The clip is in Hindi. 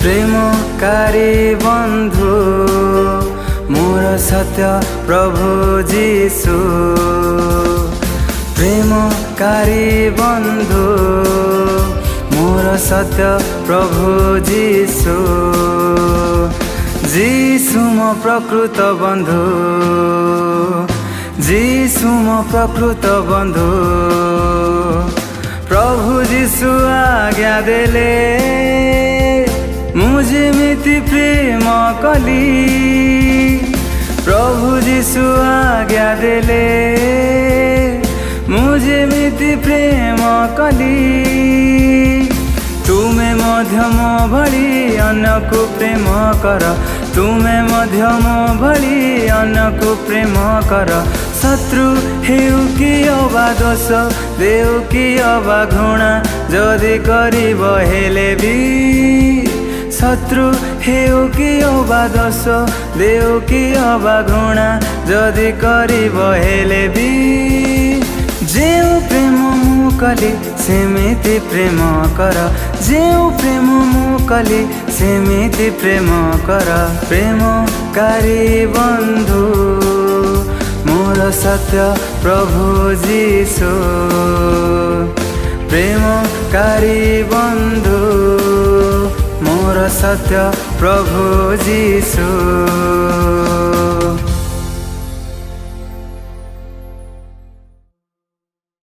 प्रेमकारी बंधु मोर सत्य प्रभु जीशु। प्रेमकारी बंधु मोर सत्य प्रभु जीशु। जीशु मो प्रकृत बंधु, जीशु मो प्रकृत बंधु। प्रभु जीशु आज्ञा देले मुझे मिति प्रेम कली। प्रभु जीशु आज्ञा देले मुझे मिति प्रेम कली। तुमे मध्यम भली अन्य को प्रेम कर, तुमे मध्यम भली अन्य को प्रेम कर। शत्रु हेउ कि अबा दोष देउ कि अबा घृणा जदि करिब हेले भी। शत्रु हेउ कि अबा दोष देउ कि अबा घृणा जदि करिब हेले भी। जेउ प्रेम मु कली सेमिति प्रेम कर, जेउ प्रेम मु कली सेमिति प्रेम कर। प्रेमकारी बंधु मोर सत्य प्रभु जीशु। प्रेमकारी बंधु मोर सत्य प्रभु जीशु।